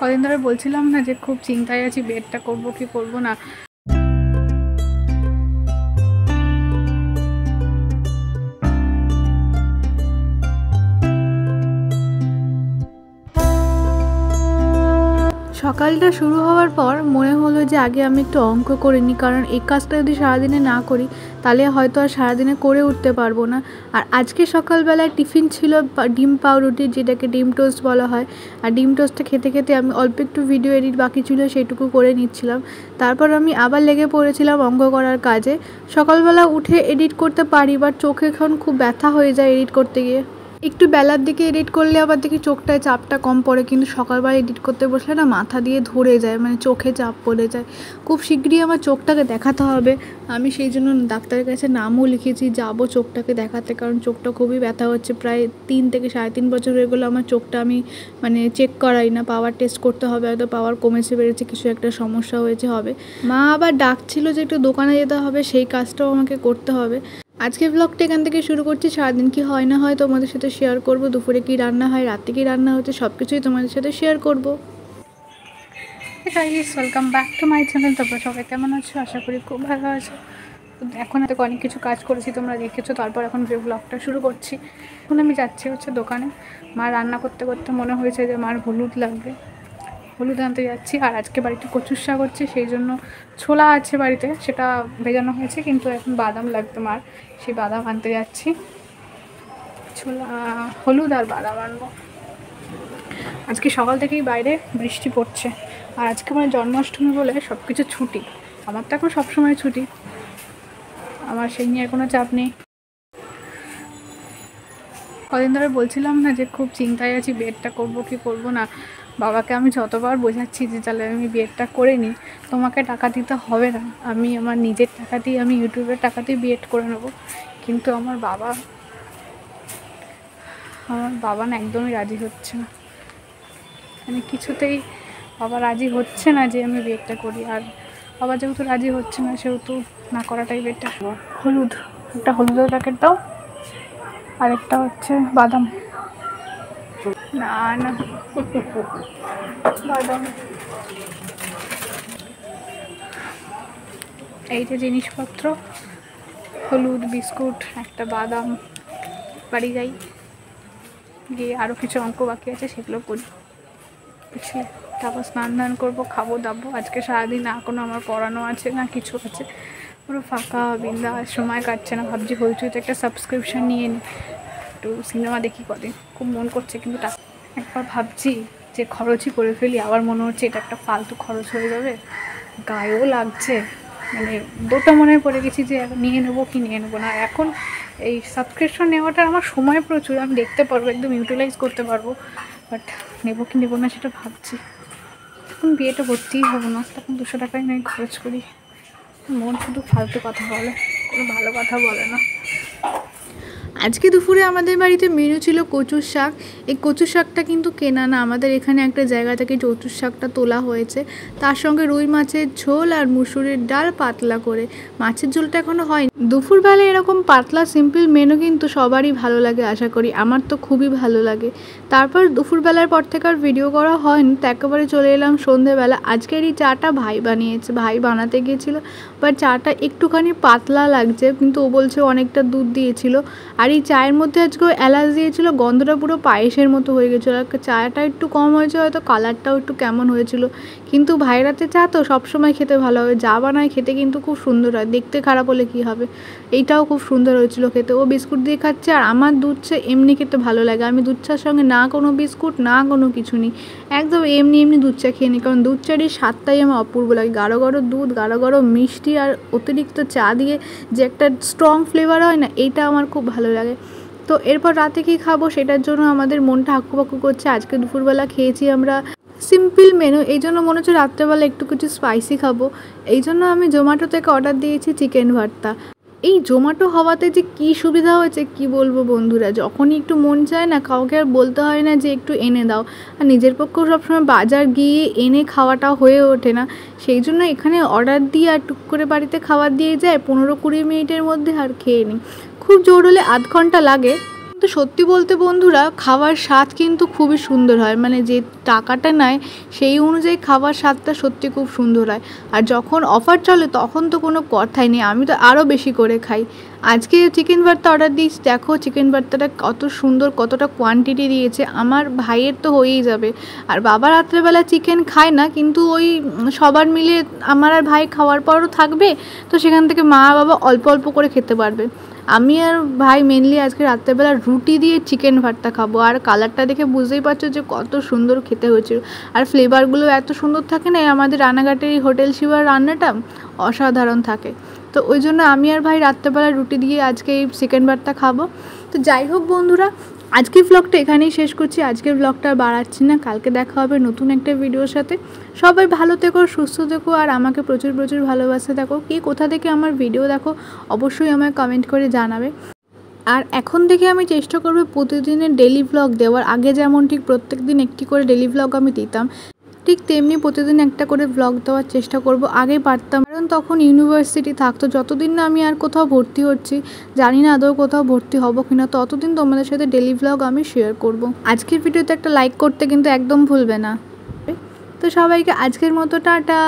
কদিন ধরে বলছিলাম না যে খুব চিন্তায় আছি বিয়েটা করবো কি করবো না। সকালটা শুরু হওয়ার পর মনে হলো যে আগে আমি একটু অঙ্ক করে নিই, কারণ এই কাজটা যদি সারাদিনে না করি তাহলে হয়তো আর সারাদিনে করে উঠতে পারবো না। আর আজকে সকালবেলায় টিফিন ছিল ডিম পাউরুটি, যেটাকে ডিম টোস্ট বলা হয়। আর ডিম টোস্টটা খেতে খেতে আমি অল্প একটু ভিডিও এডিট বাকি ছিল সেইটুকু করে নিচ্ছিলাম। তারপর আমি আবার লেগে পড়েছিলাম অঙ্ক করার কাজে। সকালবেলা উঠে এডিট করতে পারি, বাট চোখে এখন খুব ব্যথা হয়ে যায় এডিট করতে গিয়ে। একটু বেলার দিকে এডিট করলে আবার দেখি চোখটায় চাপটা কম পড়ে, কিন্তু সকালবেলা এডিট করতে বসলে না মাথা দিয়ে ধরে যায়, মানে চোখে চাপ পড়ে যায়। খুব শীঘ্রই আমার চোখটাকে দেখাতে হবে। আমি সেই জন্য ডাক্তারের কাছে নামও লিখেছি, যাবো চোখটাকে দেখাতে, কারণ চোখটা খুবই ব্যথা হচ্ছে। প্রায় 3 থেকে 3.5 বছর হয়ে গেলো আমার চোখটা আমি চেক করাই না। পাওয়ার টেস্ট করতে হবে, হয়তো পাওয়ার কমেছে বেড়েছে, কিছু একটা সমস্যা হয়েছে হবে। মা আবার ডাকছিল যে একটু দোকানে যেতে হবে, সেই কাজটাও আমাকে করতে হবে। আজকে ব্লগটা এখান থেকে শুরু করছি। সারাদিন কি হয় না হয় তোমাদের সাথে শেয়ার করব। দুপুরে কি রান্না হয়, রাতে কি রান্না হচ্ছে, সব কিছুই তোমাদের সাথে শেয়ার করব। Guys, welcome back to my channel. তারপর সবাই কেমন আছো? আশা করি খুব ভালো আছো। এখন হয়তো অনেক কিছু কাজ করেছি, তোমরা দেখেছো। তারপর এখন যে ব্লগটা শুরু করছি। এখন আমি যাচ্ছি দোকানে। মা রান্না করতে করতে মনে হয়েছে যে মার হলুদ লাগবে, হলুদ আনতে যাচ্ছি। আর আজকে বাড়িতে কচুর শাক হচ্ছে, সেই জন্য ছোলা আছে বাড়িতে, সেটা ভেজানো হয়েছে, কিন্তু এখন বাদাম লাগবে মার, সেই বাদাম আনতে যাচ্ছি। ছোলা, হলুদ আর বাদাম আনবো। আজকে সকাল থেকেই বাইরে বৃষ্টি পড়ছে, আর আজকে জন্মাষ্টমী বলে সব কিছু ছুটি। আমার তো এখন সবসময় ছুটি, আমার সেই নিয়ে কোনো চাপ নেই। কদিন ধরে বলছিলাম না যে খুব চিন্তায় আছি বিয়েটা করবো কি করবো না। বাবাকে আমি যতবার বোঝাচ্ছি যে তাহলে আমি বিয়েটা করে নিই, তোমাকে টাকা দিতে হবে না, আমি আমার নিজের টাকা দিয়ে, আমি ইউটিউবের টাকা দিয়ে বিয়েড করে নেবো। কিন্তু আমার বাবা না একদমই রাজি হচ্ছে না, কিছুতেই বাবা রাজি হচ্ছে না যে আমি বিয়েটা করি। আর বাবা যেহেতু রাজি হচ্ছে না, সেহেতু না করাটাই বেটার। হলুদ, একটা হলুদের প্যাকেট দাও, আরেকটা হচ্ছে বাদাম। না না, বাদাম। এই যে জিনিসপত্র, হলুদ, বিস্কুট, একটা বাদাম। বাড়ি যাই, গিয়ে আরও কিছু অঙ্ক বাকি আছে সেগুলো করি, বুঝলি। তারপর স্নান করবো, খাবো দাবো। আজকে সারাদিন না কোনো আমার পড়ানো আছে না কিছু আছে, পুরো ফাঁকা বিন্দা, সময় কাটছে না। ভাবছি হইচইতে একটা সাবস্ক্রিপশান নিয়ে নিই, একটু সিনেমা দেখি কদিন। খুব মন করছে, কিন্তু একবার ভাবছি যে খরচই করে ফেলি, আবার মনে হচ্ছে এটা একটা ফালতু খরচ হয়ে যাবে, গায়েও লাগছে। দুটো মনে পড়ে গেছি যে নিয়ে নেবো কি নিয়ে নেবো না। এখন এই সাবস্ক্রিপশন নেওয়াটা আমার সময় প্রচুর, আমি দেখতে পারবো, একদম ইউটিলাইজ করতে পারবো, বাট নেবো কি নেবো না সেটা ভাবছি। এখন বিয়েটা করতেই হবে না, তখন 200 টাকাই আমি খরচ করি। মন শুধু ফালতু কথা বলে, কোনো ভালো কথা বলে না। আজকে দুপুরে আমাদের বাড়িতে মেনু ছিল কচুর শাক। এই কচুর শাকটা কিন্তু কেনা না, আমাদের এখানে একটা জায়গা থেকে কচুর শাকটা তোলা হয়েছে। তার সঙ্গে রুই মাছের ঝোল আর মুসুরির ডাল পাতলা করে। মাছের ঝোলটা এখনও হয়নি। দুপুরবেলায় এরকম পাতলা সিম্পল মেনু কিন্তু সবারই ভালো লাগে, আশা করি। আমার তো খুবই ভালো লাগে। তারপর দুপুরবেলার পর থেকে আর ভিডিও করা হয়নি, তো একেবারে চলে এলাম সন্ধেবেলা। আজকের এই চাটা ভাই বানিয়েছে, ভাই বানাতে গিয়েছিল, বাট চাটা একটুখানি পাতলা লাগছে, কিন্তু ও বলছে অনেকটা দুধ দিয়েছিল। আর এই চায়ের মধ্যে আজকে এলাচ দিয়েছিল, গন্ধটা পুরো পায়েসের মতো হয়ে গেছিলো। আর চাটা একটু কম হয়েছে, হয়তো কালারটাও একটু কেমন হয়েছিল। কিন্তু ভাইরাতে চা তো সবসময় খেতে ভালো হবে, যা বানায় খেতে কিন্তু খুব সুন্দর হয়, দেখতে খারাপ হলে কী হবে। এইটাও খুব সুন্দর হয়েছিল খেতে। ও বিস্কুট দিয়ে খাচ্ছে, আর আমার দুধ চা এমনি খেতে ভালো লাগে। আমি দুধ চার সঙ্গে না কোনো বিস্কুট, না কোনো কিছু নেই, একদম এমনি দুধ চা খেয়ে নিই, কারণ দুধ চার এই স্বাদটাই আমার অপূর্ব লাগে। গাঢ় গাঢ় দুধ, গাঢ় গাঢ় মিষ্টি, আর অতিরিক্ত চা দিয়ে যে একটা স্ট্রং ফ্লেভার হয় না, এইটা আমার খুব ভালো লাগে। তো এরপর রাতে কী খাবো সেটার জন্য আমাদের মনটা আঁকুপাকু করছে। আজকে দুপুরবেলা খেয়েছি আমরা সিম্পল মেনু, এই জন্য মনে হচ্ছে রাত্রেবেলা একটু কিছু স্পাইসি খাবো। এই জন্য আমি জোম্যাটো থেকে অর্ডার দিয়েছি চিকেন ভর্তা। এই জোম্যাটো হওয়াতে যে কী সুবিধা হয়েছে কী বলবো বন্ধুরা, যখনই একটু মন চায় না, কাউকে আর বলতে হয় না যে একটু এনে দাও। আর নিজের পক্ষেও সবসময় বাজার গিয়ে এনে খাওয়াটা হয়ে ওঠে না, সেই জন্য এখানে অর্ডার দিয়ে আর টুক করে বাড়িতে খাবার দিয়ে যায় 15-20 মিনিটের মধ্যে, আর খেয়ে নিই। খুব জোর হলে আধ ঘন্টা লাগে। কিন্তু সত্যি বলতে বন্ধুরা, খাবার স্বাদ কিন্তু খুবই সুন্দর হয়, মানে যে টাকাটা নেয় সেই অনুযায়ী খাবার স্বাদটা সত্যি খুব সুন্দর হয়। আর যখন অফার চলে তখন তো কোনো কথাই নেই, আমি তো আরও বেশি করে খাই। আজকে চিকেন ভর্তা অর্ডার দিয়েছি, দেখো চিকেন ভর্তাটা কত সুন্দর, কতটা কোয়ান্টিটি দিয়েছে। আমার ভাইয়ের তো হয়েই যাবে, আর বাবা রাত্রেবেলা চিকেন খায় না, কিন্তু ওই সবার মিলে আমার আর ভাই খাওয়ার পরও থাকবে, তো সেখান থেকে মা বাবা অল্প অল্প করে খেতে পারবে। আমি আর ভাই মেনলি আজকে রাত্রেবেলা রুটি দিয়ে চিকেন ভর্তা খাবো। আর কালারটা দেখে বুঝতেই পারছো যে কত সুন্দর খেতে হয়েছিল, আর ফ্লেভারগুলো এত সুন্দর থাকে না, আমাদের রানাঘাটের এই হোটেল শিবার রান্নাটা অসাধারণ থাকে। তো ওই জন্য আমি আর ভাই রাত্রেবেলা রুটি দিয়ে আজকে এই চিকেন ভর্তা খাবো। তো যাই হোক বন্ধুরা, আজকের ব্লগটা এখানেই শেষ করছি। আজকের ব্লগটা আর বাড়াচ্ছি না, কালকে দেখা হবে নতুন একটা ভিডিওর সাথে। সবাই ভালো থেকো, সুস্থ থেকো, আর আমাকে প্রচুর প্রচুর ভালোবাসা দেখো। কে কোথা থেকে আমার ভিডিও দেখো অবশ্যই আমায় কমেন্ট করে জানাবে। আর এখন থেকে আমি চেষ্টা করবো প্রতিদিনের ডেলি ব্লগ দেওয়ার। আগে যেমন ঠিক প্রত্যেক দিন একটি করে ডেলি ব্লগ আমি দিতাম, ঠিক তেমনি প্রতিদিন একটা করে ব্লগ দেওয়ার চেষ্টা করব। আগে পারতাম, কারণ তখন ইউনিভার্সিটি থাকতো। যতদিন না আমি আর কোথাও ভর্তি হচ্ছি, জানি না আদৌ কোথাও ভর্তি হব কিনা, ততদিন তোমাদের সাথে ডেলি ব্লগ আমি শেয়ার করব। আজকের ভিডিওতে একটা লাইক করতে কিন্তু একদম ভুলবে না। তো সবাইকে আজকের মতো টাটা।